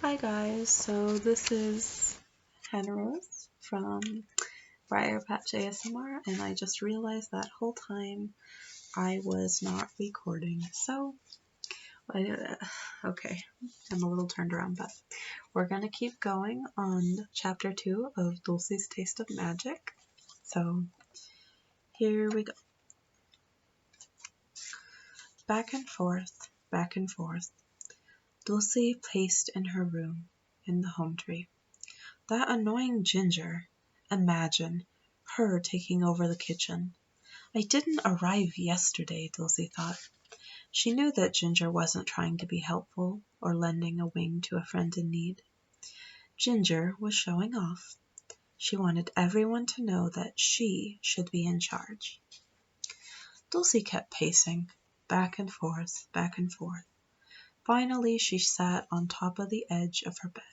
Hi guys, so this is Hannah Rose from Briar Patch ASMR, and I just realized that whole time I was not recording. So, okay, I'm a little turned around, but we're gonna keep going on chapter 2 of Dulcie's Taste of Magic. So, here we go. Back and forth, back and forth. Dulcie paced in her room in the home tree. That annoying Ginger. Imagine her taking over the kitchen. I didn't arrive yesterday, Dulcie thought. She knew that Ginger wasn't trying to be helpful or lending a wing to a friend in need. Ginger was showing off. She wanted everyone to know that she should be in charge. Dulcie kept pacing, back and forth, back and forth. Finally, she sat on top of the edge of her bed.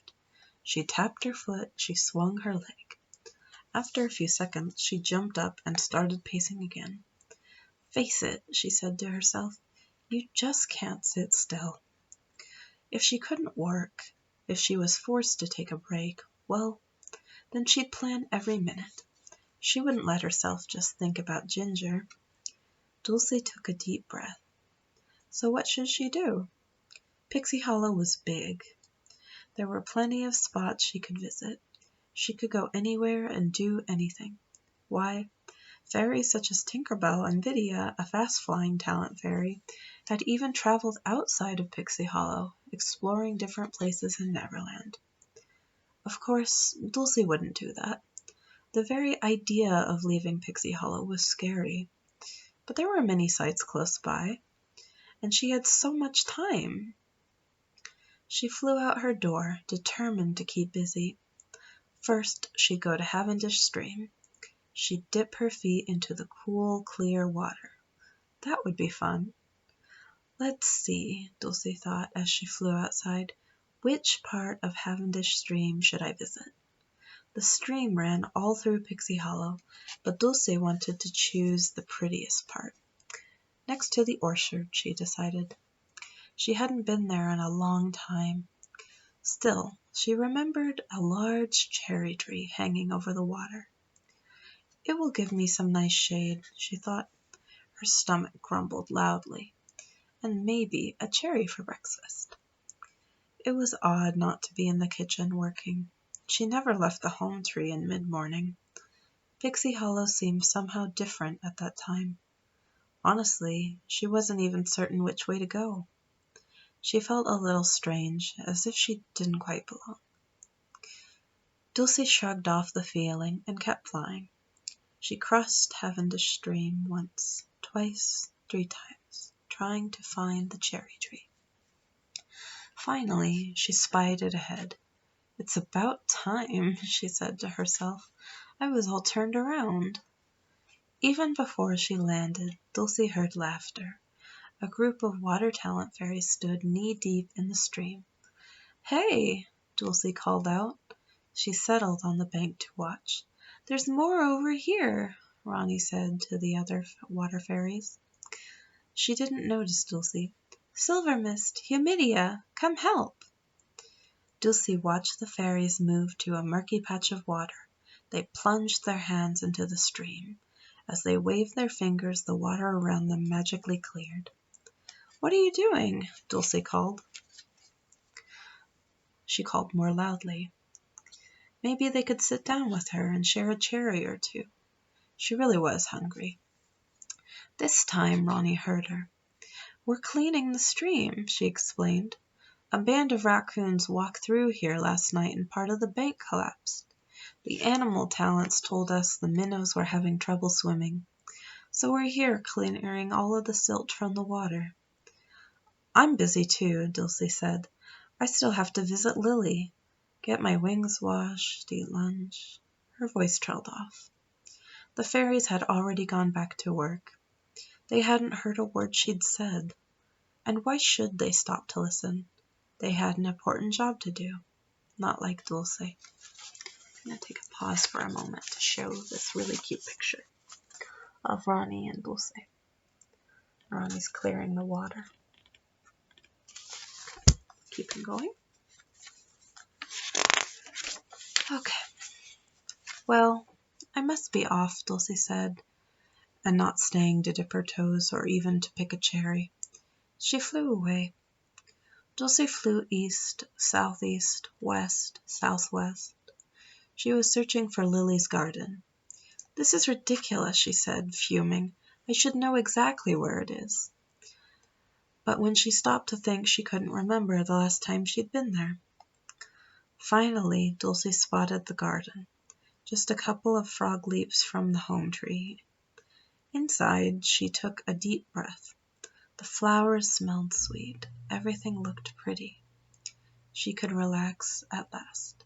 She tapped her foot, she swung her leg. After a few seconds, she jumped up and started pacing again. Face it, she said to herself, you just can't sit still. If she couldn't work, if she was forced to take a break, well, then she'd plan every minute. She wouldn't let herself just think about Ginger. Dulcie took a deep breath. So what should she do? Pixie Hollow was big. There were plenty of spots she could visit. She could go anywhere and do anything. Why, fairies such as Tinkerbell and Vidya, a fast-flying talent fairy, had even traveled outside of Pixie Hollow, exploring different places in Neverland. Of course, Dulcie wouldn't do that. The very idea of leaving Pixie Hollow was scary. But there were many sites close by, and she had so much time. She flew out her door, determined to keep busy. First, she'd go to Cavendish Stream. She'd dip her feet into the cool, clear water. That would be fun. Let's see, Dulcie thought as she flew outside. Which part of Cavendish Stream should I visit? The stream ran all through Pixie Hollow, but Dulcie wanted to choose the prettiest part. Next to the orchard, she decided. She hadn't been there in a long time. Still, she remembered a large cherry tree hanging over the water. It will give me some nice shade, she thought. Her stomach grumbled loudly. And maybe a cherry for breakfast. It was odd not to be in the kitchen working. She never left the home tree in mid-morning. Pixie Hollow seemed somehow different at that time. Honestly, she wasn't even certain which way to go. She felt a little strange, as if she didn't quite belong. Dulcie shrugged off the feeling and kept flying. She crossed Cavendish Stream once, twice, 3 times, trying to find the cherry tree. Finally, she spied it ahead. It's about time, she said to herself. I was all turned around. Even before she landed, Dulcie heard laughter. A group of water talent fairies stood knee-deep in the stream. Hey, Dulcie called out. She settled on the bank to watch. There's more over here, Ronnie said to the other water fairies. She didn't notice Dulcie. Silver Mist, Humidia, come help. Dulcie watched the fairies move to a murky patch of water. They plunged their hands into the stream. As they waved their fingers, the water around them magically cleared. What are you doing? Dulcie called. She called more loudly. Maybe they could sit down with her and share a cherry or two. She really was hungry. This time Ronnie heard her. We're cleaning the stream, she explained. A band of raccoons walked through here last night and part of the bank collapsed. The animal talents told us the minnows were having trouble swimming. So we're here clearing all of the silt from the water. I'm busy too, Dulcie said. I still have to visit Lily, get my wings washed, eat lunch. Her voice trailed off. The fairies had already gone back to work. They hadn't heard a word she'd said. And why should they stop to listen? They had an important job to do, not like Dulcie. I'm going to take a pause for a moment to show this really cute picture of Ronnie and Dulcie. Ronnie's clearing the water. Keep him going. Okay. Well, I must be off, Dulcie said, and not staying to dip her toes or even to pick a cherry. She flew away. Dulcie flew east, southeast, west, southwest. She was searching for Lily's garden. This is ridiculous, she said, fuming. I should know exactly where it is. But when she stopped to think, she couldn't remember the last time she'd been there. Finally, Dulcie spotted the garden, just a couple of frog leaps from the home tree. Inside, she took a deep breath. The flowers smelled sweet. Everything looked pretty. She could relax at last.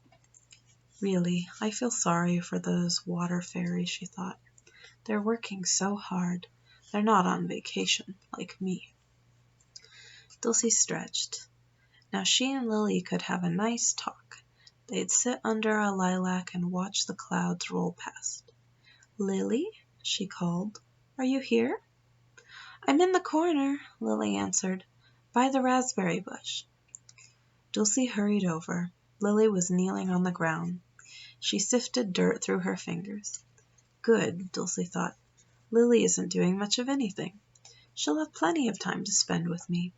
Really, I feel sorry for those water fairies, she thought. They're working so hard. They're not on vacation like me. Dulcie stretched. Now she and Lily could have a nice talk. They'd sit under a lilac and watch the clouds roll past. Lily, she called, are you here? I'm in the corner, Lily answered, by the raspberry bush. Dulcie hurried over. Lily was kneeling on the ground. She sifted dirt through her fingers. Good, Dulcie thought. Lily isn't doing much of anything. She'll have plenty of time to spend with me.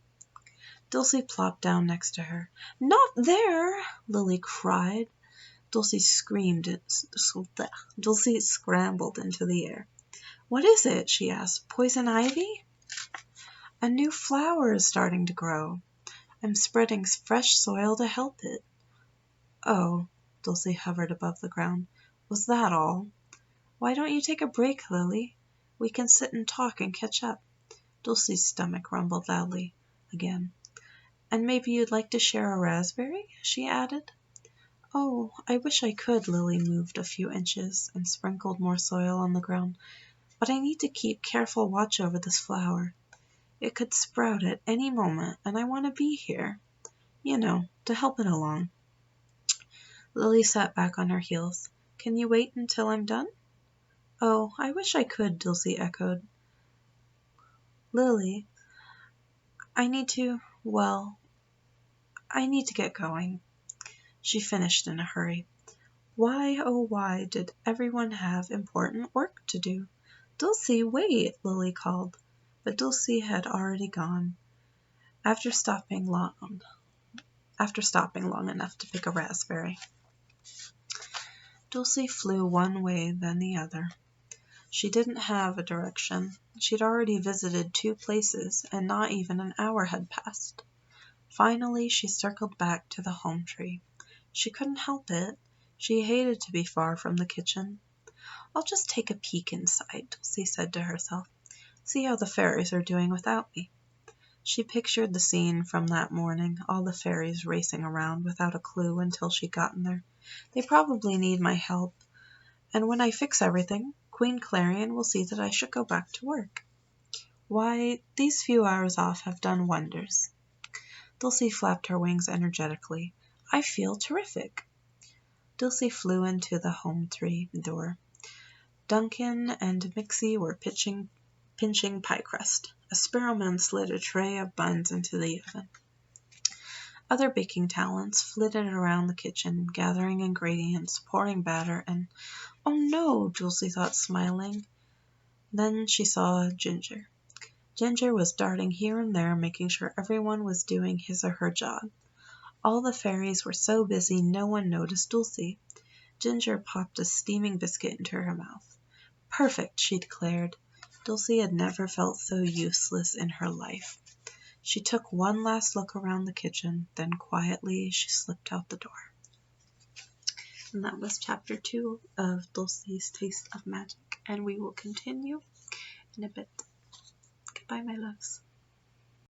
Dulcie plopped down next to her. Not there! Lily cried. Dulcie screamed. Dulcie scrambled into the air. What is it? She asked. Poison ivy? A new flower is starting to grow. I'm spreading fresh soil to help it. Oh, Dulcie hovered above the ground. Was that all? Why don't you take a break, Lily? We can sit and talk and catch up. Dulcie's stomach rumbled loudly again. And maybe you'd like to share a raspberry? She added. Oh, I wish I could. Lily moved a few inches and sprinkled more soil on the ground. But I need to keep careful watch over this flower. It could sprout at any moment, and I want to be here. You know, to help it along. Lily sat back on her heels. Can you wait until I'm done? Oh, I wish I could, Dulcie echoed. Lily, I need to get going. She finished in a hurry. Why, oh why, did everyone have important work to do? Dulcie, wait, Lily called. But Dulcie had already gone, after stopping long enough to pick a raspberry. Dulcie flew one way, then the other. She didn't have a direction. She'd already visited 2 places, and not even an hour had passed. Finally, she circled back to the home tree. She couldn't help it. She hated to be far from the kitchen. I'll just take a peek inside, Dulcie said to herself. See how the fairies are doing without me. She pictured the scene from that morning, all the fairies racing around without a clue until she'd gotten there. They probably need my help, and when I fix everything, Queen Clarion will see that I should go back to work. Why, these few hours off have done wonders. Dulcie flapped her wings energetically. I feel terrific. Dulcie flew into the home tree door. Duncan and Mixie were pinching pie crust. A sparrowman slid a tray of buns into the oven. Other baking talents flitted around the kitchen, gathering ingredients, pouring batter, and oh no, Dulcie thought, smiling. Then she saw Ginger. Ginger was darting here and there, making sure everyone was doing his or her job. All the fairies were so busy no one noticed Dulcie. Ginger popped a steaming biscuit into her mouth. Perfect, she declared. Dulcie had never felt so useless in her life. She took one last look around the kitchen, then quietly she slipped out the door. And that was chapter 2 of Dulcie's Taste of Magic, and we will continue in a bit. Goodbye, my loves.